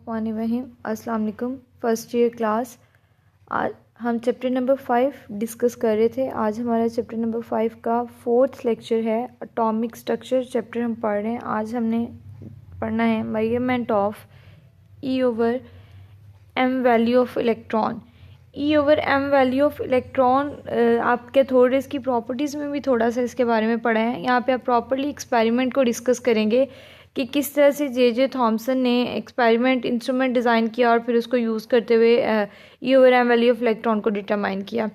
बिस्मिल्लाहिर्रहमानिर्रहीम। अस्सलाम वालेकुम। First year class. आज हम चैप्टर नंबर 5 डिस्कस कर रहे थे। आज हमारा चैप्टर नंबर 5 का 4th लेक्चर है। एटॉमिक स्ट्रक्चर चैप्टर हम पढ़ रहे हैं। आज हमने पढ़ना है measurement of e over m value of electron. E over m value of electron आप कैथोड की प्रॉपर्टीज़ में भी थोड़ा सा इसके बारे में पढ़ा है। यहाँ पे आप प्रॉपर्ली एक्सपेरिमेंट को डिस्कस करेंगे कि किस तरह से जे थॉमसन ने एक्सपेरिमेंट इंस्ट्रूमेंट डिज़ाइन किया और फिर उसको यूज़ करते हुए e over m value of electron को डिटरमाइन किया।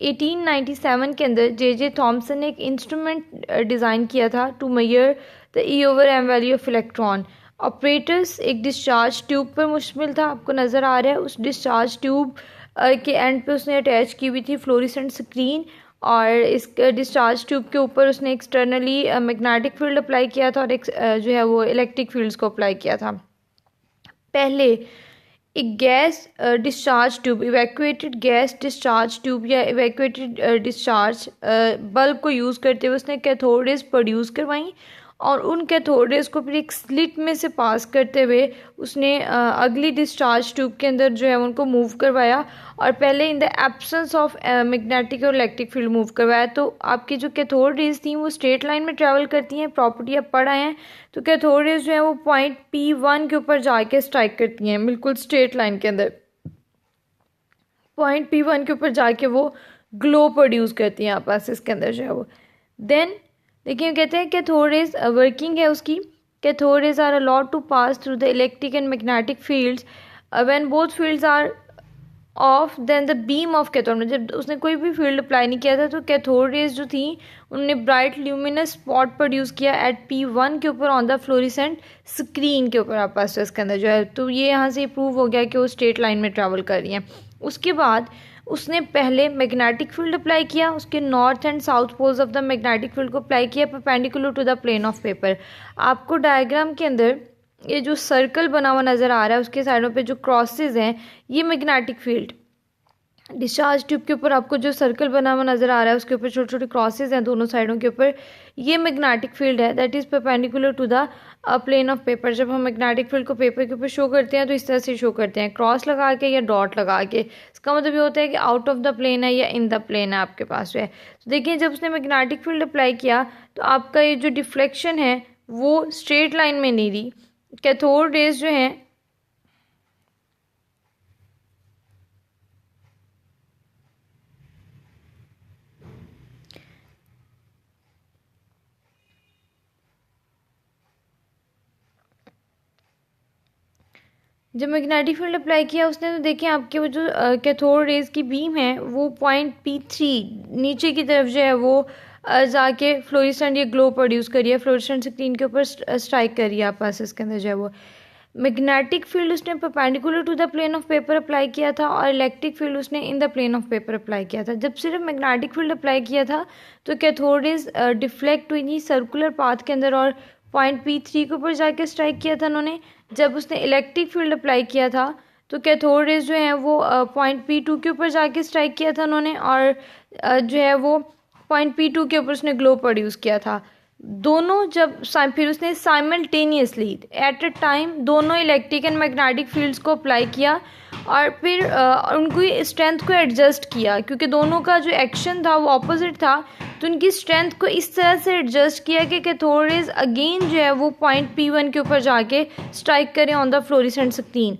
1897 के अंदर जे थॉमसन ने एक इंस्ट्रूमेंट डिज़ाइन किया था to measure the e over m value of electron. Operators एक डिस्चार्ज ट्यूब पर मुश्तमिल था, आपको नज़र आ रहा है। उस डिस्चार्ज ट्यूब के एंड पे उसने अटैच की हुई थी फ्लोरेसेंट स्क्रीन और इस डिस्चार्ज ट्यूब के ऊपर उसने एक्सटर्नली मैग्नेटिक फील्ड अप्लाई किया था और जो है वो इलेक्ट्रिक फील्ड्स को अप्लाई किया था। पहले एक gas discharge tube, evacuated gas discharge tube या इवैक्यूएटेड डिस्चार्ज बल्ब को यूज़ करते हुए उसने कैथोड रेज़ प्रोड्यूस करवाई और उन कैथोड रेज़ को फिर एक स्लिट में से पास करते हुए उसने अगली डिस्चार्ज ट्यूब के अंदर जो है उनको मूव करवाया और पहले in the absence of magnetic और इलेक्ट्रिक फील्ड मूव करवाया। तो आपकी जो कैथोड रेज़ थी वो स्ट्रेट लाइन में ट्रैवल करती हैं, प्रॉपर्टी आप पढ़ आए हैं। तो कैथोड रेज़ जो है वो पॉइंट P1 के ऊपर जाके स्ट्राइक करती हैं, बिल्कुल स्ट्रेट लाइन के अंदर पॉइंट P1 के ऊपर जाके वो ग्लो प्रोड्यूस करती हैं। आप पास इसके अंदर जो है वो देन देखिए कहते हैं कैथोड रेज़ वर्किंग है उसकी। Cathode rays are allowed to pass through the electric and magnetic fields when both fields are off then the beam of cathode. में जब उसने कोई भी फील्ड अप्लाई नहीं किया था तो कैथोड रेज़ जो थी उन्होंने ब्राइट ल्यूमिनस स्पॉट प्रोड्यूस किया एट P1 के ऊपर ऑन द फ्लोरेसेंट स्क्रीन के ऊपर। आप पास इसके अंदर जो है तो ये यहाँ से प्रूव हो गया कि वो स्ट्रेट लाइन में ट्रैवल कर रही हैं। उसके बाद उसने पहले मैग्नेटिक फील्ड अप्लाई किया, उसके north and south poles of the magnetic field को अप्लाई किया perpendicular to the plane of paper. आपको डायग्राम के अंदर ये जो सर्कल बना हुआ नज़र आ रहा है उसके साइडों पे जो क्रॉसेस हैं ये मैग्नेटिक फील्ड। डिस्चार्ज ट्यूब के ऊपर आपको जो सर्कल बना हुआ नज़र आ रहा है उसके ऊपर छोटे छोटे क्रॉसेस हैं दोनों साइडों के ऊपर, ये मैग्नेटिक फील्ड है that is perpendicular to the plane of paper. जब हम मैग्नेटिक फील्ड को पेपर के ऊपर शो करते हैं तो इस तरह से शो करते हैं, क्रॉस लगा के या डॉट लगा के। इसका मतलब ये होता है कि आउट ऑफ द प्लेन है या इन द प्लेन है आपके पास जो है। तो देखिए जब उसने मैग्नेटिक फील्ड अप्लाई किया तो आपका ये जो डिफ्लेक्शन है वो स्ट्रेट लाइन में नहीं रही। कैथोड रेज़ जो हैं जब मैग्नेटिक फील्ड अप्लाई किया उसने तो देखिए आपके वो जो कैथोड रेज़ की बीम है वो पॉइंट P3 नीचे की तरफ जो है वो जाके फ्लोरेसेंट ये ग्लो प्रोड्यूस करी है, फ्लोरेसेंट स्क्रीन के ऊपर स्ट्राइक करी है आप पास इसके अंदर जो है वो। मैग्नेटिक फील्ड उसने perpendicular to the plane of paper apply किया था और इलेक्ट्रिक फील्ड उसने in the plane of paper apply किया था। जब सिर्फ मैग्नेटिक फील्ड अप्लाई किया था तो कैथोड रेज़ डिफ्लेक्ट हुई थी सर्कुलर पाथ के अंदर और पॉइंट P3 के ऊपर जाके स्ट्राइक किया था उन्होंने। जब उसने इलेक्ट्रिक फील्ड अप्लाई किया था तो कैथोड रेज़ जो हैं वो पॉइंट P2 के ऊपर जाके स्ट्राइक किया था उन्होंने और जो है वो पॉइंट P2 के ऊपर उसने ग्लो प्रोड्यूस किया था। दोनों जब फिर उसने साइमल्टेनियसली एट अ टाइम दोनों इलेक्ट्रिक एंड मैग्नेटिक फील्ड्स को अप्लाई किया और फिर उनकी स्ट्रेंथ को एडजस्ट किया क्योंकि दोनों का जो एक्शन था वो ऑपोजिट था। तो उनकी स्ट्रेंथ को इस तरह से एडजस्ट किया कि कैथोड रेज़ अगेन जो है वो पॉइंट P1 के ऊपर जाके स्ट्राइक करें on the fluorescent screen.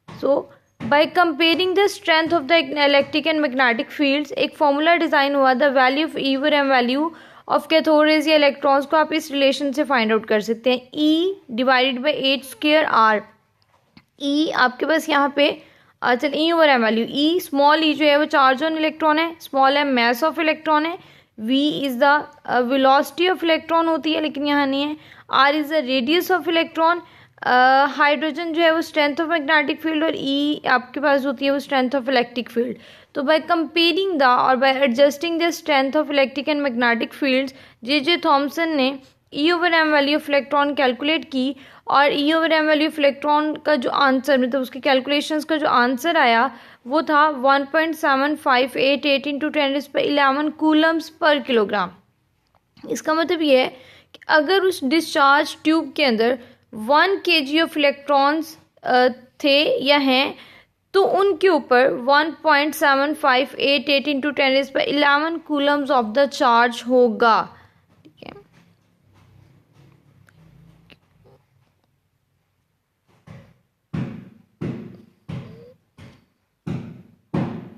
So by comparing the strength of the electric and magnetic fields एक फॉर्मूला डिज़ाइन हुआ the value of e over m value of cathode rays या इलेक्ट्रॉन्स को आप इस रिलेशन से फाइंड आउट कर सकते हैं। E divided by H²R। E आपके पास यहाँ पे चल e over m value E small e जो है वो चार्ज ऑन इलेक्ट्रॉन है, small m mass of electron है, V is the velocity of electron होती है लेकिन यहाँ नहीं है, R is the radius of electron, hydrogen जो है वो स्ट्रेंथ ऑफ मैग्नेटिक फील्ड और E आपके पास होती है वो स्ट्रेंथ ऑफ इलेक्ट्रिक फील्ड। तो बाय कंपेयरिंग द और by adjusting the strength of electric and magnetic fields J Thomson ने e over m value of electron calculate की और e over m value of electron का जो answer मतलब उसके calculations का जो आंसर आया वो था 1.7588 इंटू 10⁻11 कूलम्स पर किलोग्राम। इसका मतलब ये है कि अगर उस डिस्चार्ज ट्यूब के अंदर 1 kg ऑफ इलेक्ट्रॉन्स थे या हैं, तो उनके ऊपर 1.7588 into 10⁻11 Coulomb's of the charge होगा।